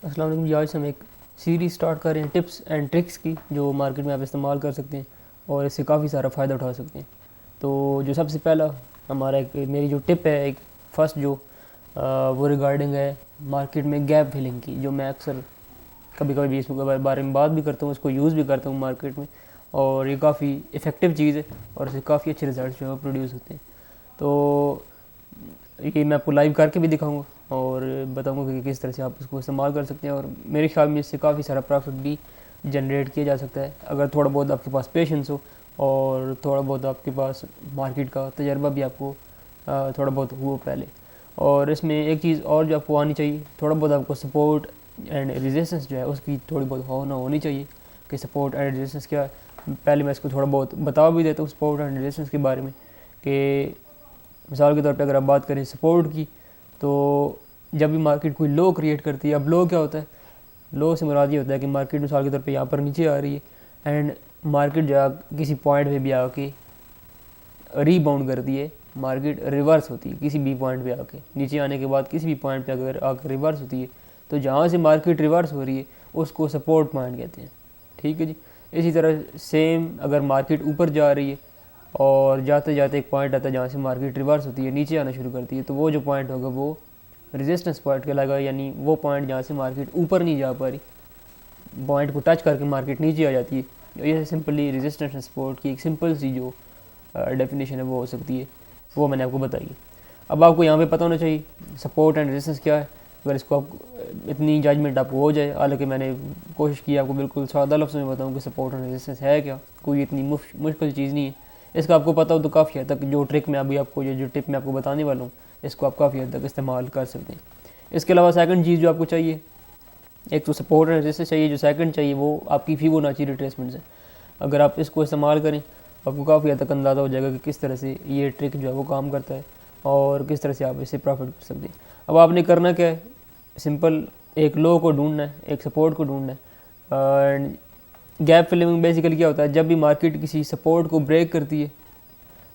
अस्सलाम वालेकुम जी। आज हम एक सीरीज़ स्टार्ट कर रहे हैं टिप्स एंड ट्रिक्स की, जो मार्केट में आप इस्तेमाल कर सकते हैं और इससे काफ़ी सारा फ़ायदा उठा सकते हैं। तो जो सबसे पहला हमारा मेरी जो टिप है, एक फ़र्स्ट जो वो रिगार्डिंग है मार्केट में गैप फिलिंग की, जो मैं अक्सर कभी कभी भी इसके बारे में बात भी करता हूँ, इसको यूज़ भी करता हूँ मार्केट में, और ये काफ़ी इफ़ेक्टिव चीज़ है और इससे काफ़ी अच्छे रिजल्ट जो है प्रोड्यूस होते हैं। तो ये मैं आपको लाइव करके भी दिखाऊंगा और बताऊंगा कि किस तरह से आप इसको इस्तेमाल कर सकते हैं, और मेरे ख्याल में इससे काफ़ी सारा प्रॉफिट भी जनरेट किया जा सकता है अगर थोड़ा बहुत आपके पास पेशेंस हो और थोड़ा बहुत आपके पास मार्केट का तजर्बा भी आपको थोड़ा बहुत हो पहले। और इसमें एक चीज़ और जो आपको आनी चाहिए, थोड़ा बहुत आपको सपोर्ट एंड रेजिस्टेंस जो है उसकी थोड़ी बहुत होनी चाहिए कि सपोर्ट एंड रेजिस्टेंस क्या है। पहले मैं इसको थोड़ा बहुत बता भी देता हूँ सपोर्ट एंड रेजिस्टेंस के बारे में कि मिसाल के तौर पे अगर आप बात करें सपोर्ट की, तो जब भी मार्केट कोई लो क्रिएट करती है, अब लो क्या होता है, लो से मुराद ये होता है कि मार्केट मिसाल के तौर पे यहाँ पर नीचे आ रही है एंड मार्केट जो किसी पॉइंट पे भी आके रीबाउंड करती है, मार्केट रिवर्स होती है किसी भी पॉइंट पे आके, नीचे आने के बाद किसी भी पॉइंट पे अगर आकर रिवर्स होती है, तो जहाँ से मार्केट रिवर्स हो रही है उसको सपोर्ट पॉइंट कहते हैं। ठीक है जी। इसी तरह सेम अगर मार्केट ऊपर जा रही है और जाते जाते एक पॉइंट आता है जहाँ से मार्केट रिवर्स होती है, नीचे आना शुरू करती है, तो वो जो पॉइंट होगा वो रेजिस्टेंस पॉइंट कहलाएगा, यानी वो पॉइंट जहाँ से मार्केट ऊपर नहीं जा पा रही, पॉइंट को टच करके मार्केट नीचे आ जाती है। ये सिंपली रेजिस्टेंस एंड सपोर्ट की एक सिंपल सी जो डेफिनेशन है वो हो सकती है, वो मैंने आपको बताई है। अब आपको यहाँ पे पता होना चाहिए सपोर्ट एंड रेजिस्टेंस क्या है। अगर इसको आप इतनी जजमेंट आपको हो जाए, हालांकि मैंने कोशिश की आपको बिल्कुल सादा लफ्ज़ में बताऊँ कि सपोर्ट एंड रेजिस्टेंस है क्या, कोई इतनी मुश्किल चीज़ नहीं है। इसका आपको पता हो तो काफ़ी हद तक जो ट्रिक मैं अभी आपको जो टिप मैं आपको बताने वाला हूँ, इसको आप काफ़ी हद तक इस्तेमाल कर सकते हैं। इसके अलावा सेकंड चीज़ जो आपको चाहिए, एक तो सपोर्ट एंड रेजिस्टेंस चाहिए, जो सेकंड चाहिए वो आपकी फिबोनाची रिट्रेसमेंट है। अगर आप इसको इस्तेमाल करें आपको काफ़ी हद तक अंदाज़ा हो जाएगा कि किस तरह से ये ट्रिक जो है वो काम करता है और किस तरह से आप इससे प्रॉफिट कर सकते हैं। अब आपने करना क्या है, सिंपल एक लो को ढूंढना है, एक सपोर्ट को ढूंढना है। एंड गैप फिलिंग बेसिकली क्या होता है, जब भी मार्केट किसी सपोर्ट को ब्रेक करती है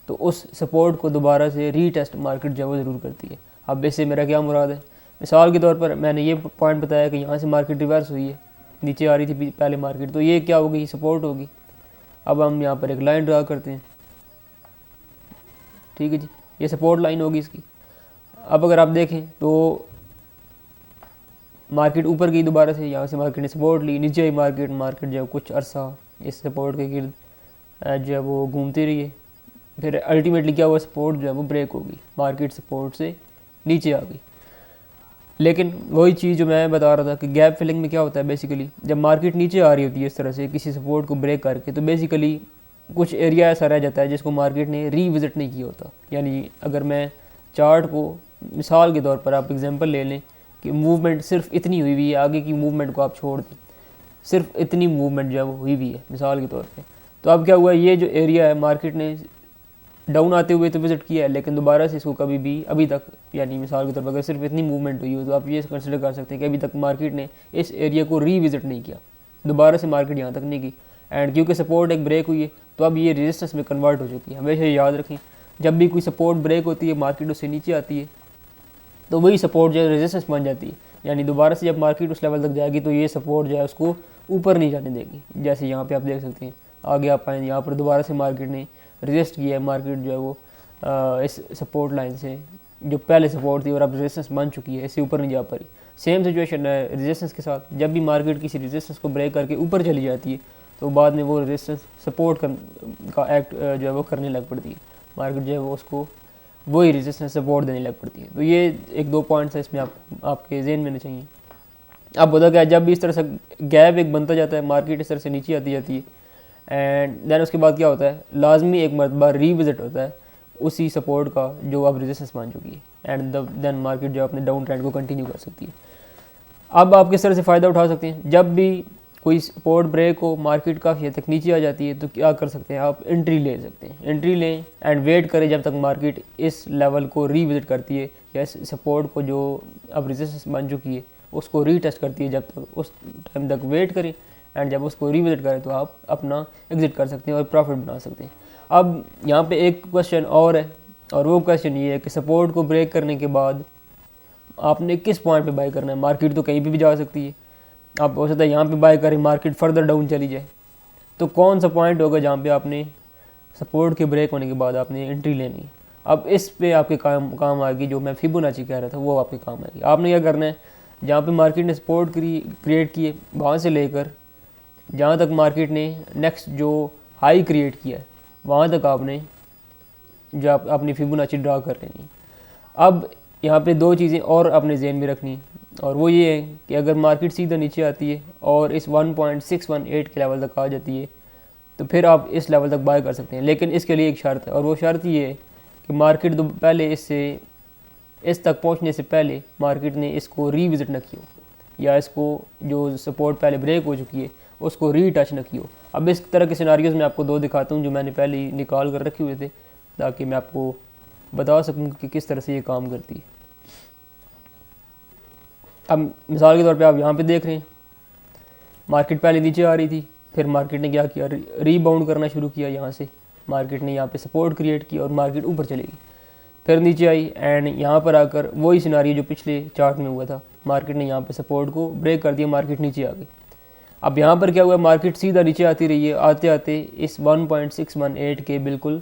तो उस सपोर्ट को दोबारा से रीटेस्ट मार्केट जो है वो ज़रूर करती है। अब इससे मेरा क्या मुराद है, मिसाल के तौर पर मैंने ये पॉइंट बताया कि यहाँ से मार्केट रिवर्स हुई है, नीचे आ रही थी पहले मार्केट, तो ये क्या होगी, सपोर्ट होगी। अब हम यहाँ पर एक लाइन ड्रा करते हैं। ठीक है जी, ये सपोर्ट लाइन होगी इसकी। अब अगर आप देखें तो मार्केट ऊपर गई दोबारा से, यहाँ से मार्केट ने सपोर्ट ली, नीचे आई मार्केट, मार्केट जो है कुछ अरसा इस सपोर्ट के गिर्द जो है वो घूमती रही है, फिर अल्टीमेटली क्या हुआ, सपोर्ट जो है वो ब्रेक होगी, मार्केट सपोर्ट से नीचे आ गई। लेकिन वही चीज़ जो मैं बता रहा था कि गैप फिलिंग में क्या होता है, बेसिकली जब मार्केट नीचे आ रही होती है इस तरह से किसी सपोर्ट को ब्रेक करके, तो बेसिकली कुछ एरिया ऐसा रह जाता है जिसको मार्केट ने रीविज़िट नहीं किया होता। यानी अगर मैं चार्ट को मिसाल के तौर पर आप एग्जांपल ले लें कि मूवमेंट सिर्फ इतनी हुई हुई है, आगे की मूवमेंट को आप छोड़ दें, सिर्फ इतनी मूवमेंट जो है वो हुई हुई है मिसाल के तौर पे, तो अब क्या हुआ, ये जो एरिया है मार्केट ने डाउन आते हुए तो विज़िट किया है, लेकिन दोबारा से इसको कभी भी अभी तक, यानी मिसाल के तौर पर अगर सिर्फ इतनी मूवमेंट हुई हो तो आप ये कंसिडर कर सकते हैं कि अभी तक मार्केट ने इस एरिया को रीविज़िट नहीं किया, दोबारा से मार्केट यहाँ तक नहीं की। एंड क्योंकि सपोर्ट एक ब्रेक हुई है तो अब ये रेजिस्टेंस में कन्वर्ट हो चुकी है। हमेशा याद रखें, जब भी कोई सपोर्ट ब्रेक होती है, मार्केट उससे नीचे आती है, तो वही सपोर्ट जो है रेजिस्टेंस बन जाती है, यानी दोबारा से जब मार्केट उस लेवल तक जाएगी तो ये सपोर्ट जो है उसको ऊपर नहीं जाने देगी। जैसे यहाँ पे आप देख सकते हैं, आगे आप आए, यहाँ पर दोबारा से मार्केट ने रेजिस्ट किया है, मार्केट जो है वो इस सपोर्ट लाइन से जो पहले सपोर्ट थी और अब रेजिस्टेंस बन चुकी है, इससे ऊपर नहीं जा पा रही। सेम सिचुएशन है रेजिस्टेंस के साथ, जब भी मार्केट किसी रेजिस्टेंस को ब्रेक करके ऊपर चली जाती है तो बाद में वो रेजिस्टेंस सपोर्ट का एक्ट जो है वो करने लग पड़ती है, मार्केट जो है वो उसको वही रेजिस्टेंस सपोर्ट देने लग पड़ती है। तो ये एक दो पॉइंट्स है इसमें आपके जेहन में होने चाहिए। अब होता क्या है, जब भी इस तरह से गैप एक बनता जाता है, मार्केट इस तरह से नीचे आती जाती है, एंड देन उसके बाद क्या होता है, लाजमी एक मरतबा रीविज़िट होता है उसी सपोर्ट का जो अब रेजिस्टेंस मान चुकी है, एंड देन मार्केट जो अपने डाउन ट्रेंड को कंटिन्यू कर सकती है। अब आप किस तरह से फ़ायदा उठा सकते हैं, जब भी कोई सपोर्ट ब्रेक हो, मार्केट काफ़ी हद तक नीचे आ जाती है, तो क्या कर सकते हैं, आप एंट्री ले सकते हैं, एंट्री लें एंड वेट करें जब तक मार्केट इस लेवल को रीविज़िट करती है या इस सपोर्ट को जो अब रेजिस्टेंस बन चुकी है उसको रीटेस्ट करती है, जब तक उस टाइम तक वेट करें, एंड जब उसको रीविज़िट करें तो आप अपना एग्ज़िट कर सकते हैं और प्रॉफिट बना सकते हैं। अब यहाँ पे एक क्वेश्चन और है, और वो क्वेश्चन ये है कि सपोर्ट को ब्रेक करने के बाद आपने किस पॉइंट पे बाय करना है। मार्केट तो कहीं भी जा सकती है, आप हो सकता है यहाँ पे बाय करें, मार्केट फर्दर डाउन चली जाए, तो कौन सा पॉइंट होगा जहाँ पे आपने सपोर्ट के ब्रेक होने के बाद आपने एंट्री लेनी है। अब इस पे आपके काम आएगी जो मैं फिबोनाची कह रहा था, वो आपके काम आएगी। आपने क्या करना है, जहाँ पे मार्केट ने सपोर्ट क्रिएट किए वहाँ से लेकर जहाँ तक मार्केट ने नेक्स्ट जो हाई क्रिएट किया है वहाँ तक आपने जो अपनी फिबोनाची ड्रा कर लेनी है। अब यहाँ पे दो चीज़ें और अपने जहन में रखनी, और वो ये है कि अगर मार्केट सीधा नीचे आती है और इस 1.618 के लेवल तक आ जाती है तो फिर आप इस लेवल तक बाय कर सकते हैं। लेकिन इसके लिए एक शर्त है, और वो शर्त ये है कि मार्केट पहले इस तक पहुंचने से पहले मार्केट ने इसको रीविज़िट न किया, या इसको जो सपोर्ट पहले ब्रेक हो चुकी है उसको रीटच न किया। अब इस तरह के सिनारियोज़ में आपको दो दिखाता हूँ जो मैंने पहले ही निकाल कर रखे हुए थे, ताकि मैं आपको बता सकूँ कि किस तरह से ये काम करती है। अब मिसाल के तौर पे आप यहाँ पे देख रहे हैं, मार्केट पहले नीचे आ रही थी, फिर मार्केट ने क्या किया, रीबाउंड करना शुरू किया। यहाँ से मार्केट ने यहाँ पे सपोर्ट क्रिएट किया और मार्केट ऊपर चलेगी, फिर नीचे आई, एंड यहाँ पर आकर वही सिनारियो जो पिछले चार्ट में हुआ था, मार्केट ने यहाँ पे सपोर्ट को ब्रेक कर दिया, मार्केट नीचे आ गई। अब यहाँ पर क्या हुआ, मार्केट सीधा नीचे आती रही है, आते आते इस 1.618 के बिल्कुल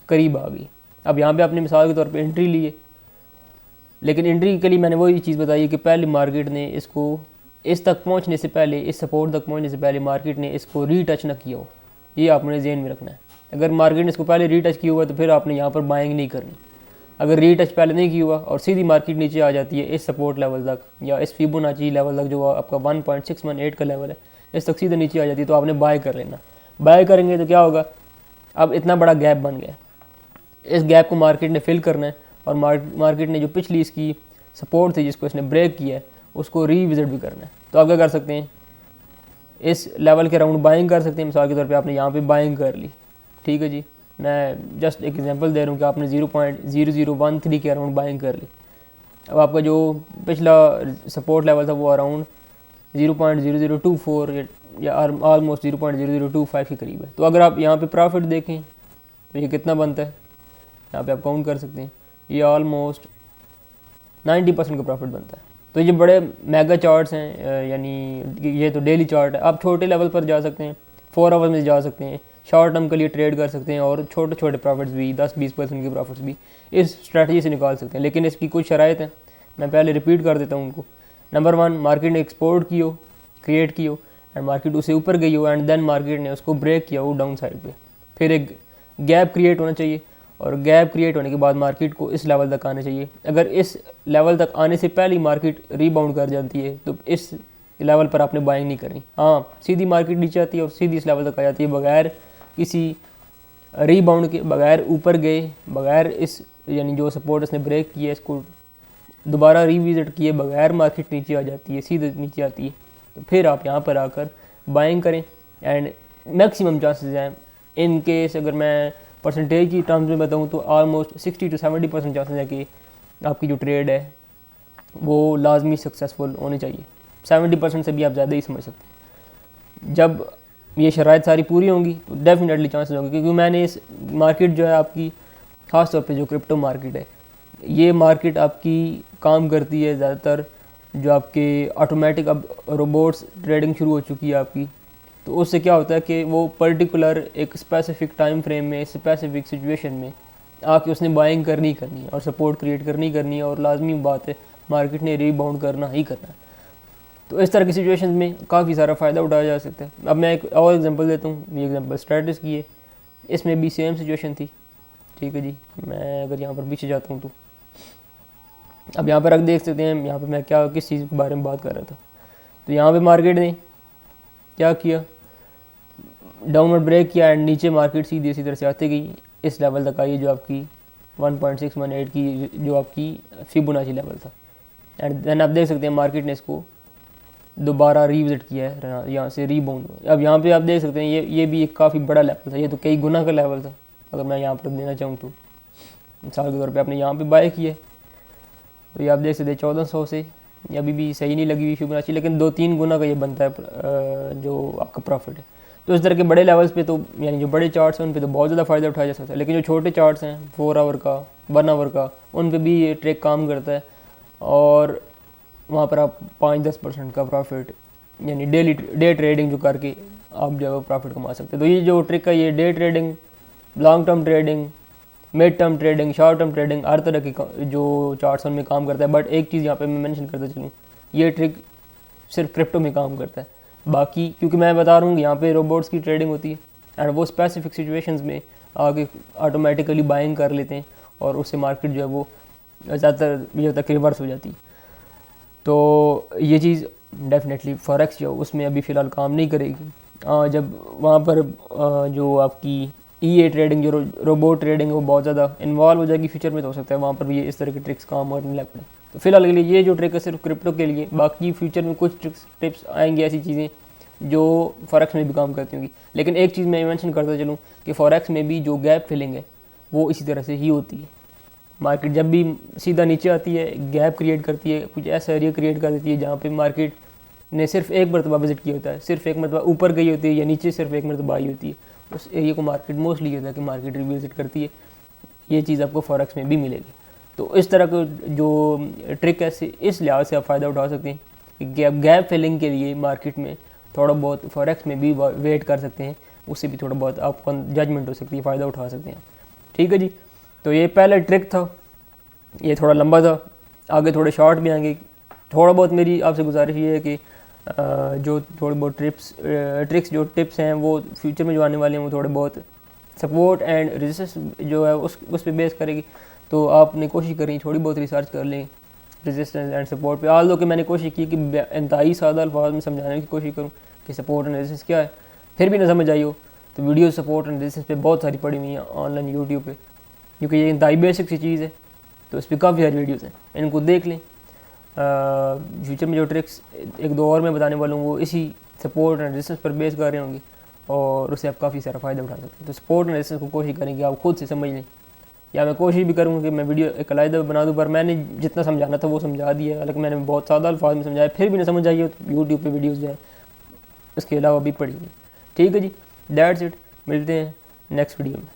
करीब आ गई। अब यहाँ पे आपने मिसाल के तौर पे एंट्री ली है, लेकिन एंट्री के लिए मैंने वही चीज़ बताई है कि पहले मार्केट ने इसको इस तक पहुँचने से पहले, इस सपोर्ट तक पहुँचने से पहले मार्केट ने इसको रीटच ना किया हो। ये आपने जहन में रखना है। अगर मार्केट ने इसको पहले रीटच किया हुआ तो फिर आपने यहाँ पर बाइंग नहीं करनी। अगर रीटच पहले नहीं किया हुआ और सीधी मार्केट नीचे आ जाती है इस सपोर्ट लेवल तक या इस फिबोनाची लेवल तक जो आपका 1.618 का लेवल है, इस तक सीधे नीचे आ जाती है, तो आपने बाय कर लेना। बाय करेंगे तो क्या होगा, अब इतना बड़ा गैप बन गया, इस गैप को मार्केट ने फिल करना है, और मार्केट ने जो पिछली इसकी सपोर्ट थी जिसको इसने ब्रेक किया है उसको रीविजिट भी करना है। तो आप क्या कर सकते हैं, इस लेवल के राउंड बाइंग कर सकते हैं। मिसाल के तौर पे आपने यहाँ पे बाइंग कर ली, ठीक है जी, मैं जस्ट एक एग्जांपल दे रहा हूँ कि आपने 0.0013 के अराउंड बाइंग कर ली। अब आपका जो पिछला सपोर्ट लेवल था वो अराउंड 0.0024 या ऑलमोस्ट 0.0025 के करीब है। तो अगर आप यहाँ पे प्रॉफिट देखें तो ये कितना बनता है, यहाँ पे आप काउंट कर सकते हैं, ये ऑलमोस्ट 90% का प्रॉफिट बनता है। तो ये बड़े मेगा चार्ट्स हैं, यानी ये तो डेली चार्ट है। आप छोटे लेवल पर जा सकते हैं, 4 आवर्स में जा सकते हैं, शॉर्ट टर्म के लिए ट्रेड कर सकते हैं, और छोटे छोटे प्रॉफिट्स भी 10-20% के प्रॉफिट्स भी इस स्ट्रैटेजी से निकाल सकते हैं। लेकिन इसकी कुछ शराइत हैं, मैं पहले रिपीट कर देता हूँ उनको। नंबर 1, मार्केट ने एक्सपोर्ट की हो, क्रिएट की हो, एंड मार्केट उसे ऊपर गई हो, एंड देन मार्केट ने उसको ब्रेक किया हो डाउन साइड पे। फिर एक गैप क्रिएट होना चाहिए, और गैप क्रिएट होने के बाद मार्केट को इस लेवल तक आना चाहिए। अगर इस लेवल तक आने से पहले ही मार्केट रीबाउंड कर जाती है तो इस लेवल पर आपने बाइंग नहीं करनी। हाँ, सीधी मार्केट नीचे आती है और सीधी इस लेवल तक आ जाती है बगैर किसी रीबाउंड के, बगैर ऊपर गए, बगैर इस यानी जो सपोर्ट इसने ब्रेक किया इसको दोबारा रिविजिट किए बगैर मार्केट नीचे आ जाती है, सीधे नीचे आती है। तो फिर आप यहाँ पर आकर बाइंग करें, एंड मैक्सिमम चांसेस हैं, इन केस अगर मैं परसेंटेज की टर्म्स में बताऊँ तो ऑलमोस्ट 60 to 70% चांसेस है कि आपकी जो ट्रेड है वो लाजमी सक्सेसफुल होनी चाहिए। 70% से भी आप ज़्यादा ही समझ सकते हैं। जब ये शराइत सारी पूरी होंगी तो डेफिनेटली चांसेस होंगे, क्योंकि मैंने इस मार्केट जो है आपकी, ख़ास तौर पे जो क्रिप्टो मार्केट है, ये मार्केट आपकी काम करती है ज़्यादातर जो आपके ऑटोमेटिक, अब रोबोट्स ट्रेडिंग शुरू हो चुकी है आपकी, तो उससे क्या होता है कि वो पर्टिकुलर एक स्पेसिफिक टाइम फ्रेम में, स्पेसिफिक सिचुएशन में आके उसने बाइंग करनी है और सपोर्ट क्रिएट करनी है, और लाजमी बात है मार्केट ने रीबाउंड करना ही करना है। तो इस तरह की सिचुएशन में काफ़ी सारा फ़ायदा उठाया जा सकता है। अब मैं एक और एग्जांपल देता हूँ, ये एग्जांपल स्ट्रैटिस की है, इसमें भी सेम सिचुएशन थी, ठीक है जी। मैं अगर यहाँ पर पीछे जाता हूँ तो अब यहाँ पर आप देख सकते हैं, यहाँ पर मैं किस चीज़ के बारे में बात कर रहा था। तो यहाँ पर मार्केट ने क्या किया, डाउनवर्ड ब्रेक किया, एंड नीचे मार्केट सीधी इसी तरह से आती गई, इस लेवल तक आई जो आपकी 1.618 की जो आपकी फिबोनाची लेवल था। एंड देन आप देख सकते हैं मार्केट ने इसको दोबारा रिविजिट किया है, यहाँ से रीबाउंड। अब यहाँ पे आप देख सकते हैं ये भी एक काफ़ी बड़ा लेवल था, ये तो कई गुना का लेवल था। अगर मैं यहाँ पर देना चाहूँ तो मिसाल के तौर पे आपने यहाँ पे बाय किया, तो ये आप देख सकते हैं 1400 से, ये अभी भी सही नहीं लगी हुई फिबोनाची, लेकिन 2-3 गुना का ये बनता है जो आपका प्रॉफिट है। तो इस तरह के बड़े लेवल्स पे तो, यानी जो बड़े चार्ट्स हैं उन पे तो बहुत ज़्यादा फ़ायदा उठाया जा सकता है, लेकिन जो छोटे चार्ट्स हैं 4 आवर का, 1 आवर का, उन पे भी ये ट्रिक काम करता है। और वहाँ पर आप 5-10% का प्रॉफिट यानी डे ट्रेडिंग जो करके आप जो है वो प्रॉफिट कमा सकते हैं। तो ये जो ट्रिक है ये day trading, long term trading, mid term trading, short term trading, हर तरह की जो चार्ट्स में काम करता है। बट एक चीज़ यहाँ पे मैं मेंशन करता चलूँ, ये ट्रिक सिर्फ क्रिप्टो में काम करता है। बाकी क्योंकि मैं बता रहा हूँ यहाँ पे रोबोट्स की ट्रेडिंग होती है एंड वो स्पेसिफिक सिचुएशंस में आगे ऑटोमेटिकली बाइंग कर लेते हैं और उससे मार्केट जो है वो ज़्यादातर ये तक रिवर्स हो जाती है। तो ये चीज़ डेफिनेटली फॉरेक्स जो उसमें अभी फ़िलहाल काम नहीं करेगी। जब वहाँ पर जो आपकी EA ट्रेडिंग जो रोबोट ट्रेडिंग है वो बहुत ज़्यादा इन्वॉल्व हो जाएगी फ्यूचर में, तो हो सकता है वहाँ पर भी ये इस तरह के ट्रिक्स काम और लग पड़े। तो फिलहाल के लिए ये जो ट्रिक है सिर्फ क्रिप्टो के लिए, बाकी फ्यूचर में कुछ टिप्स आएंगी ऐसी चीज़ें जो फॉरेक्स में भी काम करती होंगी। लेकिन एक चीज़ मैं मेंशन करता चलूँ कि फॉरेक्स में भी जो गैप फिलिंग है वो इसी तरह से ही होती है। मार्केट जब भी सीधा नीचे आती है गैप क्रिएट करती है, कुछ ऐसा एरिया क्रिएट कर देती है जहाँ पे मार्केट ने सिर्फ एक मरतबा विजिट किया होता है, सिर्फ एक मरतबा ऊपर गई होती है या नीचे सिर्फ एक मरतबा आई होती है, उस एरिया को मार्केट मोस्टली होता है कि मार्केट रिविजिट करती है। ये चीज़ आपको फॉरेक्स में भी मिलेगी। तो इस तरह का जो ट्रिक है इस लिहाज से आप फ़ायदा उठा सकते हैं कि गैप फिलिंग के लिए मार्केट में थोड़ा बहुत फॉरेक्स में भी वेट कर सकते हैं, उससे भी थोड़ा बहुत आपको जजमेंट हो सकती है, फ़ायदा उठा सकते हैं। ठीक है जी, तो ये पहला ट्रिक था, ये थोड़ा लंबा था, आगे थोड़े शॉर्ट भी आएंगे। थोड़ा बहुत मेरी आपसे गुजारिश ये है कि जो थोड़े बहुत ट्रिक्स जो टिप्स हैं वो फ्यूचर में जो आने वाले हैं वो थोड़े बहुत सपोर्ट एंड रेजिस्टेंस जो है उस पर बेस करेगी। तो आपने कोशिश करी थोड़ी बहुत रिसर्च कर लें रेजिस्टेंस एंड सपोर्ट पे। आल दो कि मैंने कोशिश की कि इंतहाई सादा अल्फाज में समझाने की कोशिश करूँ कि सपोर्ट एंड रेजिस्टेंस क्या है, फिर भी ना समझ आई हो तो वीडियो सपोर्ट एंड रेजिस्टेंस पे बहुत सारी पड़ी हुई हैं ऑनलाइन यूट्यूब पे, क्योंकि ये इंतहाई बेसिक सी चीज़ है। तो इस पर काफ़ी सारी वीडियोज़ हैं, इनको देख लें। फ्यूचर में जो ट्रिक्स एक दो और मैं बताने वाला हूँ वो इसी सपोर्ट एंड रेजिस्टेंस पर बेस कर रहे होंगे और उससे आप काफ़ी सारा फ़ायदा उठा सकते हैं। तो सपोर्ट एंड रेजिस्टेंस को कोशिश करेंगे आप खुद से समझ लें, या मैं कोशिश भी करूँगा कि मैं वीडियो एक अलग बना दूँ, पर मैंने जितना समझाना था वो समझा दिया। हालांकि मैंने बहुत सादा अल्फाज में समझाया, फिर भी ना समझ आई हो तो यूट्यूब पर वीडियोज़ जो है उसके अलावा भी पड़ी हुई। ठीक है जी, दैट्स इट, मिलते हैं नेक्स्ट वीडियो में।